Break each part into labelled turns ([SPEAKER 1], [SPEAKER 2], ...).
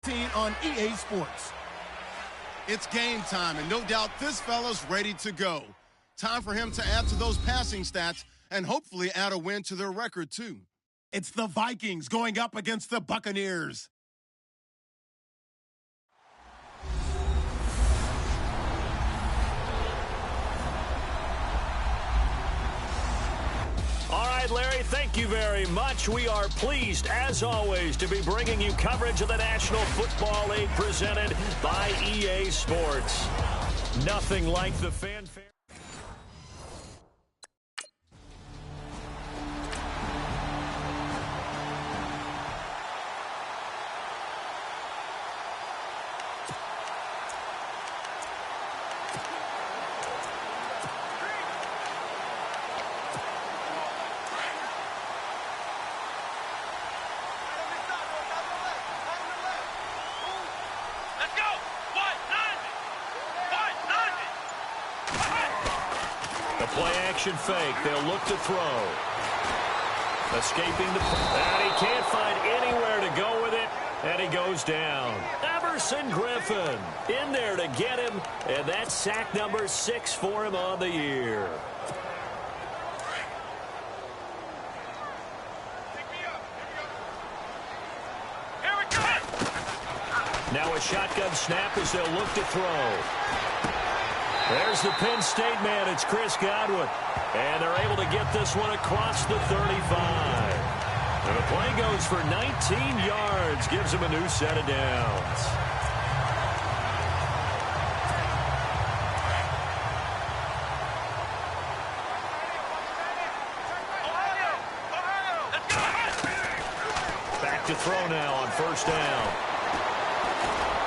[SPEAKER 1] On EA Sports.
[SPEAKER 2] It's game time, and no doubt this fella's ready to go. Time for him to add to those passing stats and hopefully add a win to their record, too.
[SPEAKER 1] It's the Vikings going up against the Buccaneers.
[SPEAKER 3] All right, Larry, thank you very much. We are pleased, as always, to be bringing you coverage of the National Football League presented by EA Sports. Nothing like the fanfare. Play-action fake. They'll look to throw. Escaping the... And he can't find anywhere to go with it, and he goes down. Everson Griffin in there to get him, and that's sack number 6 for him on the year. Now a shotgun snap as they'll look to throw. There's the Penn State man. It's Chris Godwin. And they're able to get this one across the 35. And the play goes for 19 yards. Gives him a new set of downs. Back to throw now on first down.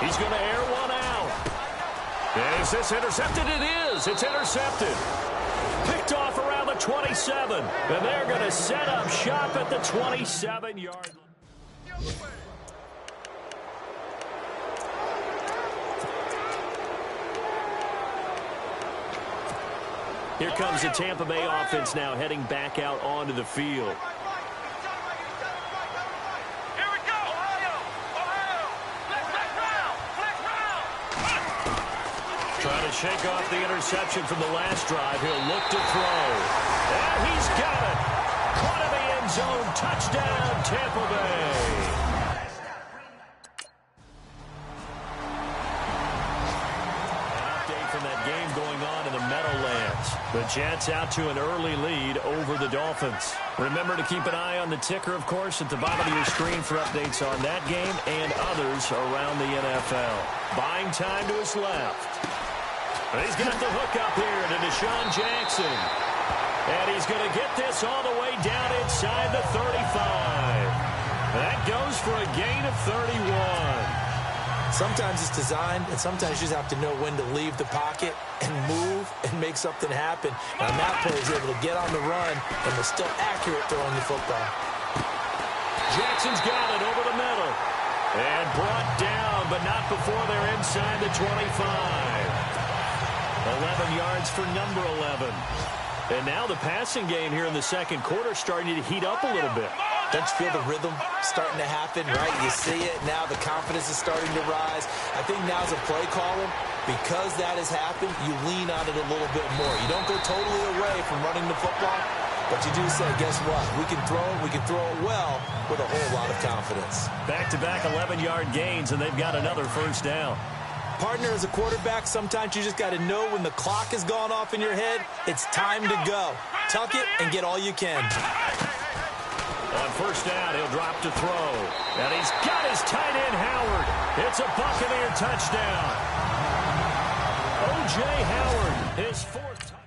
[SPEAKER 3] He's going to air one out. Is this intercepted? It is. It's intercepted. Picked off around the 27. And they're going to set up shop at the 27-yard line. Here comes the Tampa Bay offense now heading back out onto the field. Trying to shake off the interception from the last drive. He'll look to throw. And he's got it. Caught in the end zone. Touchdown, Tampa Bay. An update from that game going on in the Meadowlands. The Jets out to an early lead over the Dolphins. Remember to keep an eye on the ticker, of course, at the bottom of your screen for updates on that game and others around the NFL. Buying time to his left. He's got the hook up here to Deshaun Jackson. And he's going to get this all the way down inside the 35. That goes for a gain of 31.
[SPEAKER 4] Sometimes it's designed, and sometimes you just have to know when to leave the pocket and move and make something happen. And that player is able to get on the run and was still accurate throwing the football.
[SPEAKER 3] Jackson's got it over the middle. And brought down, but not before they're inside the 25. 11 yards for number 11. And now the passing game here in the second quarter starting to heat up a little bit.
[SPEAKER 4] Don't you feel the rhythm starting to happen, right? You see it. Now the confidence is starting to rise. I think now as a play caller, because that has happened, you lean on it a little bit more. You don't go totally away from running the football, but you do say, guess what? We can throw it well with a whole lot of confidence.
[SPEAKER 3] Back-to-back 11-yard gains, and they've got another first down.
[SPEAKER 4] Partner, as a quarterback, sometimes you just got to know when the clock has gone off in your head, it's time to go. Tuck it and get all you can.
[SPEAKER 3] On first down, he'll drop to throw. And he's got his tight end, Howard. It's a Buccaneer touchdown. O.J. Howard, his fourth touchdown.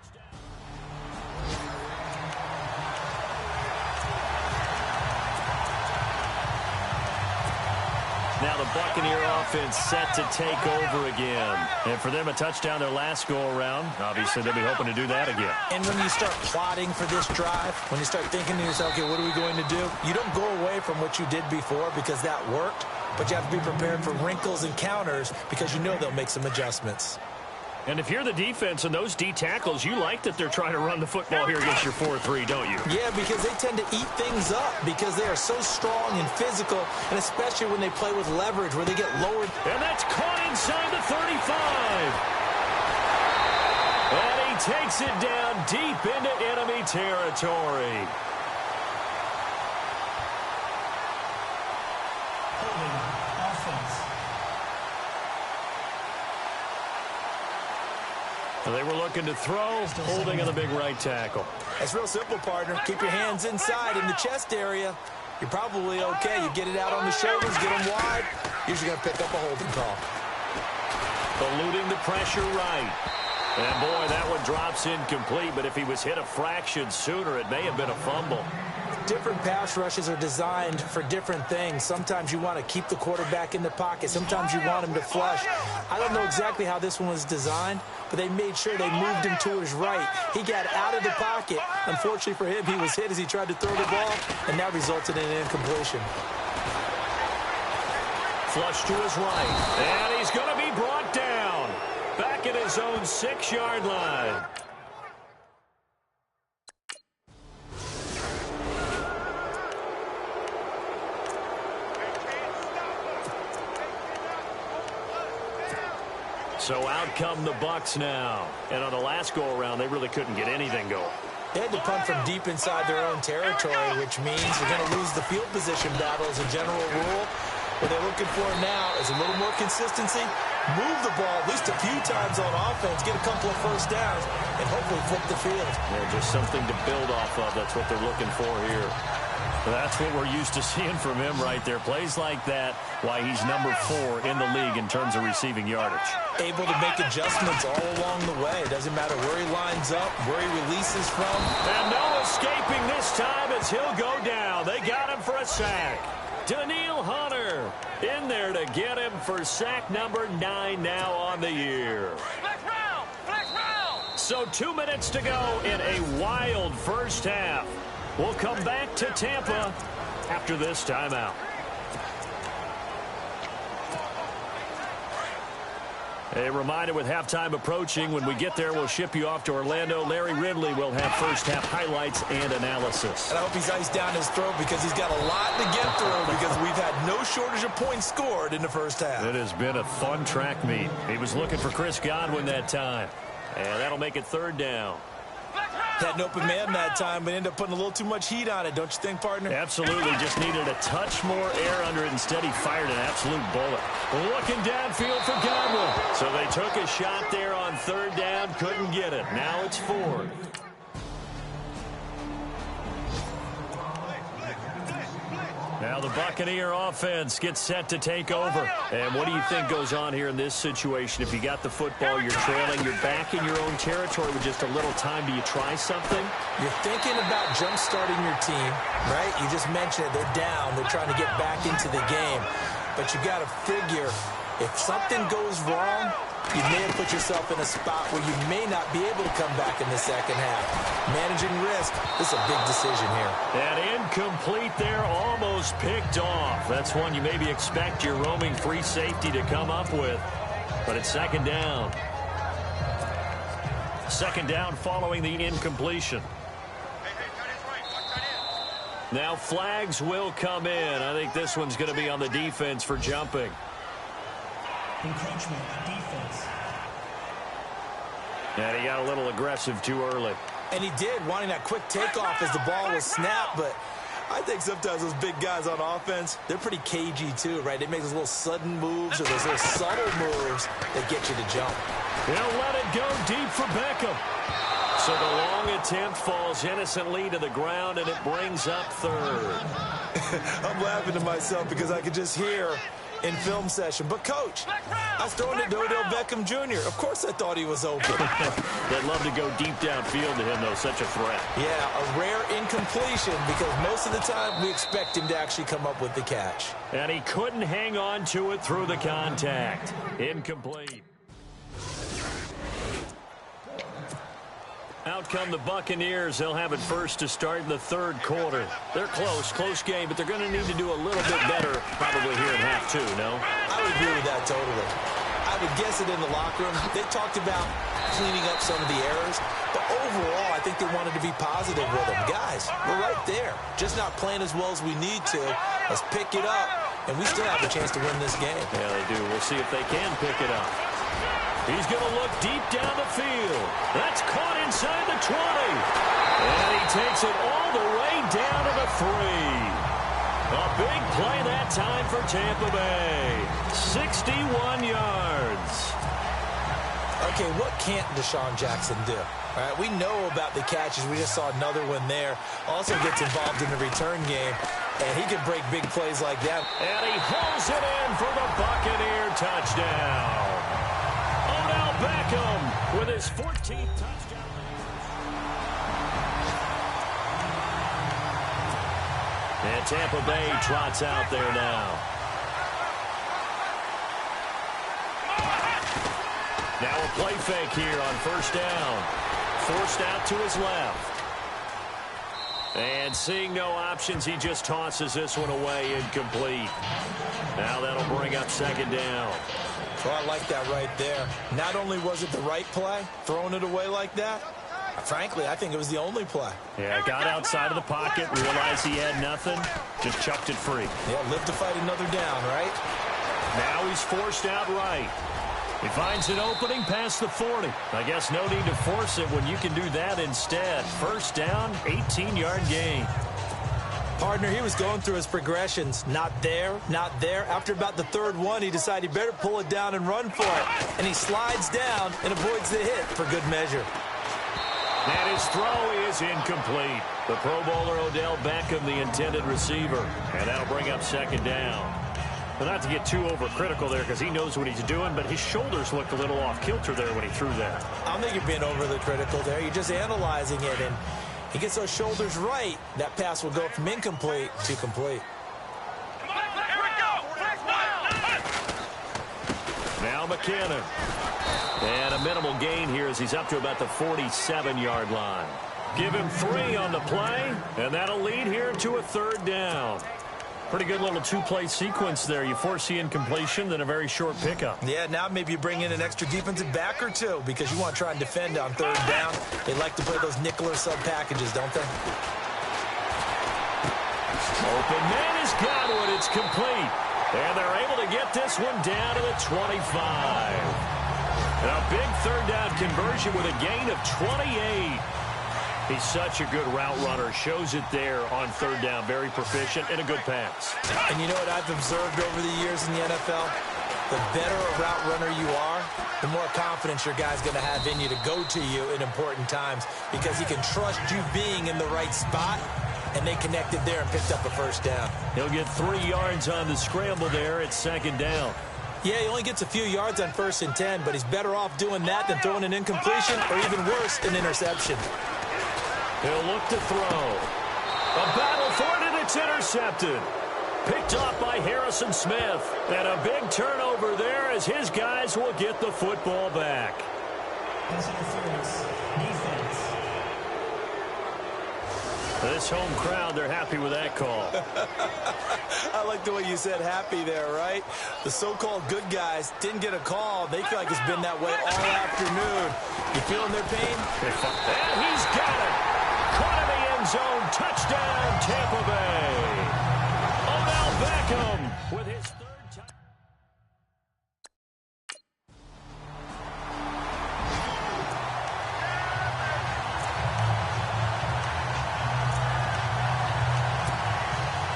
[SPEAKER 3] Now the Buccaneer offense set to take over again. And for them, a touchdown their last go-around. Obviously, they'll be hoping to do that again.
[SPEAKER 4] And when you start plotting for this drive, when you start thinking to yourself, okay, what are we going to do? You don't go away from what you did before because that worked, but you have to be prepared for wrinkles and counters because you know they'll make some adjustments.
[SPEAKER 3] And if you're the defense and those D tackles, you like that they're trying to run the football here against your 4-3, don't you?
[SPEAKER 4] Yeah, because they tend to eat things up because they are so strong and physical, and especially when they play with leverage where they get lowered.
[SPEAKER 3] And that's caught inside the 35. And he takes it down deep into enemy territory. They were looking to throw, holding on the big right tackle.
[SPEAKER 4] It's real simple, partner. Keep your hands inside in the chest area. You're probably okay. You get it out on the shoulders, get them wide. Usually going to pick up a holding call.
[SPEAKER 3] Eluding the pressure right. And, boy, that one drops incomplete. But if he was hit a fraction sooner, it may have been a fumble.
[SPEAKER 4] Different pass rushes are designed for different things. Sometimes you want to keep the quarterback in the pocket. Sometimes you want him to flush. I don't know exactly how this one was designed, but they made sure they moved him to his right. He got out of the pocket. Unfortunately for him, he was hit as he tried to throw the ball, and that resulted in an incompletion.
[SPEAKER 3] Flush to his right, and he's going to be brought down. Back at his own 6-yard line. So out come the Bucs now. And on the last go-around, they really couldn't get anything going.
[SPEAKER 4] They had to punt from deep inside their own territory, which means they're going to lose the field position battle as a general rule. What they're looking for now is a little more consistency, move the ball at least a few times on offense, get a couple of first downs, and hopefully flip the field.
[SPEAKER 3] Yeah, just something to build off of. That's what they're looking for here. That's what we're used to seeing from him right there. Plays like that, why he's number 4 in the league in terms of receiving yardage.
[SPEAKER 4] Able to make adjustments all along the way. Doesn't matter where he lines up, where he releases from.
[SPEAKER 3] And no escaping this time as he'll go down. They got him for a sack. Danielle Hunter in there to get him for sack number 9 now on the year. So 2 minutes to go in a wild first half. We'll come back to Tampa after this timeout. A reminder with halftime approaching, when we get there, we'll ship you off to Orlando. Larry Ridley will have first-half highlights and analysis.
[SPEAKER 4] And I hope he's iced down his throat because he's got a lot to get through because we've had no shortage of points scored in the first half.
[SPEAKER 3] It has been a fun track meet. He was looking for Chris Godwin that time. And that'll make it 3rd down.
[SPEAKER 4] Had an open man that time, but ended up putting a little too much heat on it, don't you think, partner?
[SPEAKER 3] Absolutely. Just needed a touch more air under it. Instead, he fired an absolute bullet. Looking downfield for Godwin. So they took a shot there on 3rd down. Couldn't get it. Now it's 4th. Now the Buccaneer offense gets set to take over. And what do you think goes on here in this situation? If you got the football, you're trailing, you're back in your own territory with just a little time. Do you try something?
[SPEAKER 4] You're thinking about jump-starting your team, right? You just mentioned it. They're down. They're trying to get back into the game. But you got to figure, if something goes wrong, you may have put yourself in a spot where you may not be able to come back in the second half. Managing risk, this is a big decision here.
[SPEAKER 3] And incomplete there, almost picked off. That's one you maybe expect your roaming free safety to come up with. But it's 2nd down. 2nd down following the incompletion. Now flags will come in. I think this one's going to be on the defense for jumping.
[SPEAKER 5] Encroachment, defense.
[SPEAKER 3] And he got a little aggressive too early.
[SPEAKER 4] And he did, wanting that quick takeoff as the ball was snapped. But I think sometimes those big guys on offense, they're pretty cagey too, right? They make those little sudden moves or those little subtle moves that get you to jump.
[SPEAKER 3] He'll let it go deep for Beckham. So the long attempt falls innocently to the ground, and it brings up 3rd.
[SPEAKER 4] I'm laughing to myself because I could just hear in film session. But, Coach, I was throwing it to Odell Beckham Jr. Of course I thought he was open.
[SPEAKER 3] They'd love to go deep downfield to him, though. Such a threat.
[SPEAKER 4] Yeah, a rare incompletion because most of the time we expect him to actually come up with the catch.
[SPEAKER 3] And he couldn't hang on to it through the contact. Incomplete. Out come the Buccaneers. They'll have it first to start in the 3rd quarter. They're close game, but they're going to need to do a little bit better probably here in half 2, no?
[SPEAKER 4] I would agree with that totally. I I would guess that in the locker room, they talked about cleaning up some of the errors. But overall, I think they wanted to be positive with them. Guys, we're right there. Just not playing as well as we need to. Let's pick it up, and we still have a chance to win this game.
[SPEAKER 3] Yeah, they do. We'll see if they can pick it up. He's going to look deep down the field. That's caught inside the 20. And he takes it all the way down to the 3. A big play that time for Tampa Bay. 61 yards.
[SPEAKER 4] Okay, what can't Deshaun Jackson do? All right, we know about the catches. We just saw another one there. Also gets involved in the return game, and he can break big plays like that.
[SPEAKER 3] And he hauls it in for the Buccaneer touchdown. Odell Beckham with his 14th touchdown. And Tampa Bay trots out there now. Now a play fake here on first down. Forced out to his left. And seeing no options, he just tosses this one away, incomplete. Now that'll bring up second down.
[SPEAKER 4] Well, I like that right there. Not only was it the right play, throwing it away like that, frankly, I think it was the only play.
[SPEAKER 3] Yeah, got outside of the pocket, realized he had nothing, just chucked it free.
[SPEAKER 4] Yeah, live to fight another down, right?
[SPEAKER 3] Now he's forced out right. He finds an opening past the 40. I guess no need to force it when you can do that instead. First down, 18-yard gain.
[SPEAKER 4] Partner, he was going through his progressions. Not there, not there. After about the third one, he decided he better pull it down and run for it. And he slides down and avoids the hit for good measure.
[SPEAKER 3] And his throw is incomplete. The Pro Bowler Odell Beckham, the intended receiver. And that'll bring up second down. But not to get too overcritical there because he knows what he's doing, but his shoulders looked a little off kilter there when he threw that.
[SPEAKER 4] I don't think you're being overly critical there. You're just analyzing it, and he gets those shoulders right. That pass will go from incomplete to complete.
[SPEAKER 3] Now McKinnon. And a minimal gain here as he's up to about the 47-yard line. Give him 3 on the play, and that'll lead here to a third down. Pretty good little two-play sequence there. You force the incompletion, then a very short pickup.
[SPEAKER 4] Yeah, now maybe you bring in an extra defensive back or two because you want to try and defend on third down. They like to play those nickel or sub packages, don't they?
[SPEAKER 3] Open man has got one. It's complete. And they're able to get this one down to the 25. And a big third down conversion with a gain of 28. He's such a good route runner. Shows it there on third down. Very proficient and a good pass.
[SPEAKER 4] And you know what I've observed over the years in the NFL? The better a route runner you are, the more confidence your guy's going to have in you to go to you in important times because he can trust you being in the right spot, and they connected there and picked up a first down.
[SPEAKER 3] He'll get 3 yards on the scramble there at second down.
[SPEAKER 4] Yeah, he only gets a few yards on 1st and 10, but he's better off doing that than throwing an incompletion or even worse, an interception.
[SPEAKER 3] He'll look to throw. A battle for it, and it's intercepted. Picked off by Harrison Smith. And a big turnover there as his guys will get the football back. This home crowd, they're happy with that call.
[SPEAKER 4] I like the way you said happy there, right? The so-called good guys didn't get a call. They feel like it's been that way all afternoon. You feeling their pain?
[SPEAKER 3] And he's got it. Caught in the end zone. Touchdown, Tampa Bay. Odell Beckham with his third touchdown.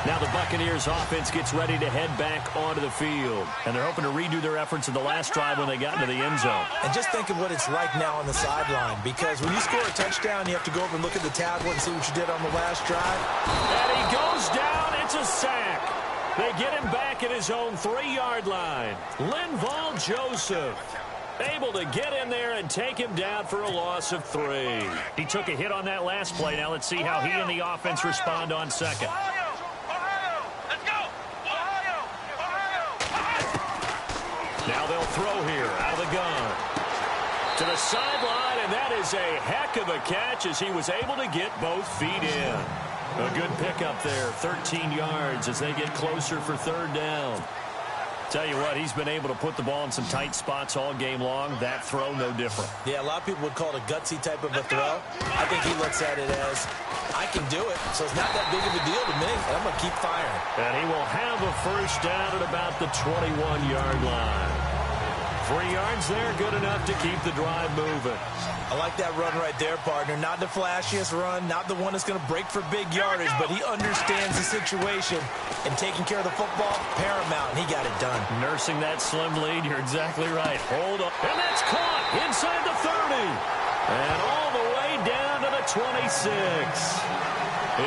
[SPEAKER 3] Now the Buccaneers offense gets ready to head back onto the field. And they're hoping to redo their efforts in the last drive when they got into the end zone.
[SPEAKER 4] And just think of what it's like now on the sideline. Because when you score a touchdown, you have to go over and look at the tablet and see what you did on the last drive.
[SPEAKER 3] And he goes down. It's a sack. They get him back at his own 3-yard line. Linval Joseph able to get in there and take him down for a loss of 3. He took a hit on that last play. Now let's see how he and the offense respond on second. Now they'll throw here out of the gun. To the sideline, and that is a heck of a catch as he was able to get both feet in. A good pickup there, 13 yards as they get closer for third down. Tell you what, he's been able to put the ball in some tight spots all game long. That throw, no different.
[SPEAKER 4] Yeah, a lot of people would call it a gutsy type of a throw. I think he looks at it as, I can do it, so it's not that big of a deal to me, and I'm going to keep firing.
[SPEAKER 3] And he will have a first down at about the 21-yard line. 3 yards there, good enough to keep the drive moving.
[SPEAKER 4] I like that run right there, partner. Not the flashiest run, not the one that's going to break for big yardage, but he understands the situation, and taking care of the football, paramount, and he got it done.
[SPEAKER 3] Nursing that slim lead, you're exactly right. Hold on, and that's caught inside the 30, and all the way down to the 26.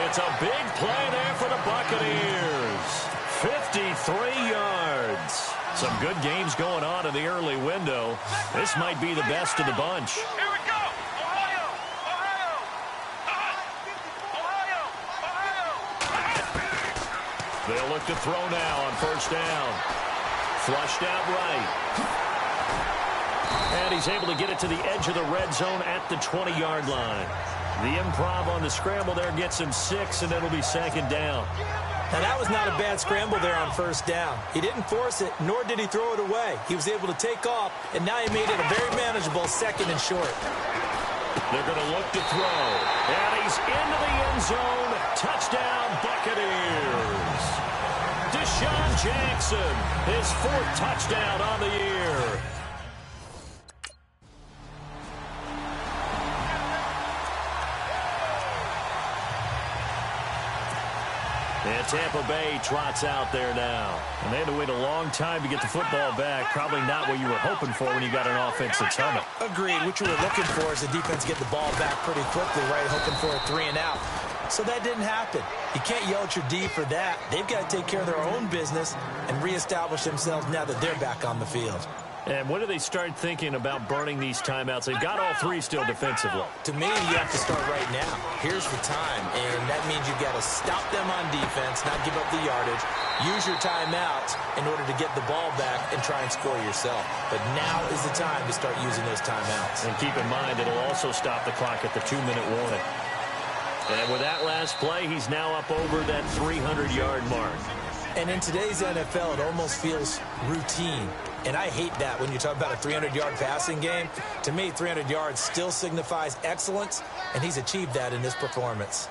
[SPEAKER 3] It's a big play there for the Buccaneers. 53 yards. Some good games going on in the early window. This might be the best of the bunch.
[SPEAKER 5] Here we go. Ohio.
[SPEAKER 3] They'll look to throw now on first down. Flushed out right. And he's able to get it to the edge of the red zone at the 20-yard line. The improv on the scramble there gets him 6, and it'll be second down.
[SPEAKER 4] Now, that was not a bad scramble there on first down. He didn't force it, nor did he throw it away. He was able to take off, and now he made it a very manageable second and short.
[SPEAKER 3] They're going to look to throw. And he's into the end zone. Touchdown, Buccaneers. Deshaun Jackson, his 4th touchdown on the year. And Tampa Bay trots out there now. And they had to wait a long time to get the football back. Probably not what you were hoping for when you got an offense that's humming.
[SPEAKER 4] Agreed. What you were looking for is the defense get the ball back pretty quickly, right? Hoping for a 3 and out. So that didn't happen. You can't yell at your D for that. They've got to take care of their own business and reestablish themselves now that they're back on the field.
[SPEAKER 3] And when do they start thinking about burning these timeouts? They've got all 3 still defensively.
[SPEAKER 4] To me, you have to start right now. Here's the time, and that means you've got to stop them on defense, not give up the yardage, use your timeouts in order to get the ball back and try and score yourself. But now is the time to start using those timeouts.
[SPEAKER 3] And keep in mind, it'll also stop the clock at the 2-minute warning. And with that last play, he's now up over that 300-yard mark.
[SPEAKER 4] And in today's NFL, it almost feels routine. And I hate that when you talk about a 300-yard passing game. To me, 300 yards still signifies excellence, and he's achieved that in this performance.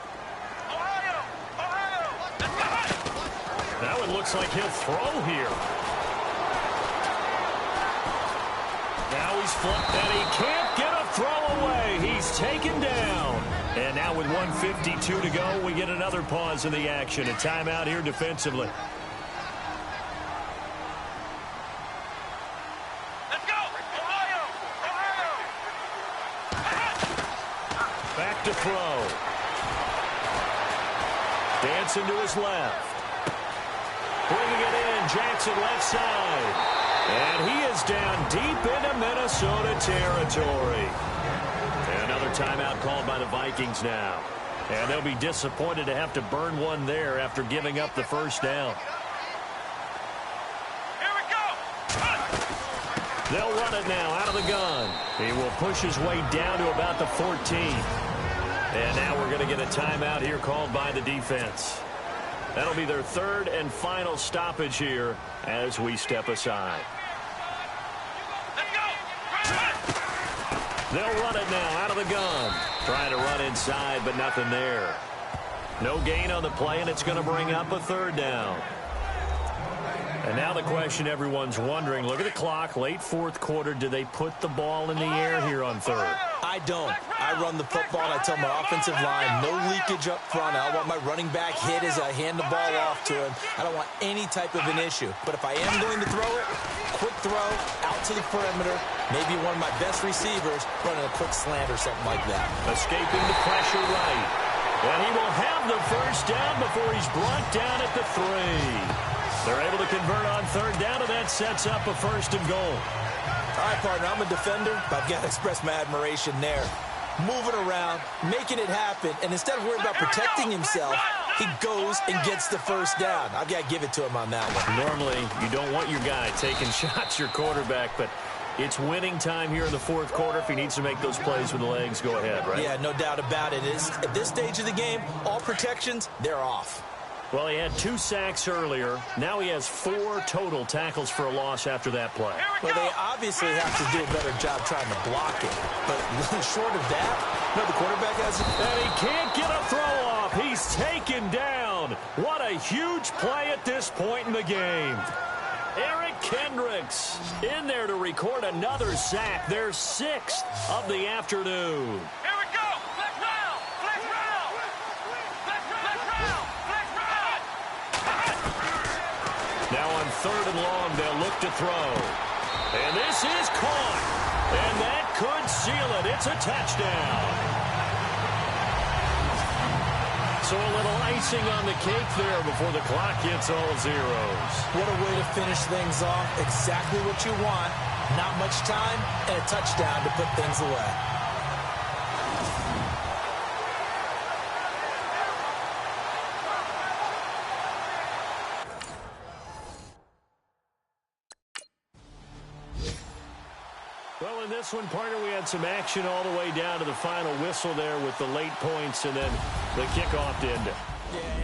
[SPEAKER 3] Now it looks like he'll throw here. Now he's flipped, and he can't get a throw away. He's taken down. And now with 1:52 to go, we get another pause in the action. A timeout here defensively. Back to throw. Dancing to his left. Bringing it in, Jackson left side. And he is down deep into Minnesota territory. And another timeout called by the Vikings now. And they'll be disappointed to have to burn one there after giving up the first down.
[SPEAKER 5] Here we go.
[SPEAKER 3] They'll run it now out of the gun. He will push his way down to about the 14. And now we're going to get a timeout here called by the defense. That'll be their 3rd and final stoppage here as we step aside. They'll run it now out of the gun. Trying to run inside, but nothing there. No gain on the play, and it's going to bring up a 3rd down. And now the question everyone's wondering, look at the clock, late 4th quarter, do they put the ball in the air here on 3rd?
[SPEAKER 4] I don't. I run the football, and I tell my offensive line, no leakage up front. I want my running back hit as I hand the ball off to him. I don't want any type of an issue. But if I am going to throw it, quick throw, out to the perimeter, maybe one of my best receivers running a quick slant or something like that.
[SPEAKER 3] Escaping the pressure right. And he will have the first down before he's brought down at the 3. They're able to convert on 3rd down, and that sets up a 1st and goal.
[SPEAKER 4] All right, partner, I'm a defender, but I've got to express my admiration there. Moving around, making it happen, and instead of worrying about protecting himself, he goes and gets the first down. I've got to give it to him on that one.
[SPEAKER 3] Normally, you don't want your guy taking shots, your quarterback, but it's winning time here in the 4th quarter. If he needs to make those plays with the legs, go ahead, right?
[SPEAKER 4] Yeah, no doubt about it. At this stage of the game, all protections, they're off.
[SPEAKER 3] Well, he had 2 sacks earlier. Now he has 4 total tackles for a loss after that play.
[SPEAKER 4] Well, they obviously have to do a better job trying to block it. But short of that, no, the quarterback has it.
[SPEAKER 3] And he can't get a throw off. He's taken down. What a huge play at this point in the game. Eric Kendricks in there to record another sack. Their 6th of the afternoon.
[SPEAKER 5] Here we go. Flex round. Flex round. Flex round. Flex round.
[SPEAKER 3] Now on 3rd and long, they'll look to throw. And this is caught. And that could seal it. It's a touchdown. So a little icing on the cake there before the clock hits all zeros.
[SPEAKER 4] What a way to finish things off. Exactly what you want. Not much time and a touchdown to put things away.
[SPEAKER 3] Well, in this one, partner, we had some action all the way down to the final whistle there with the late points and then the kickoff to end it.
[SPEAKER 4] Yeah,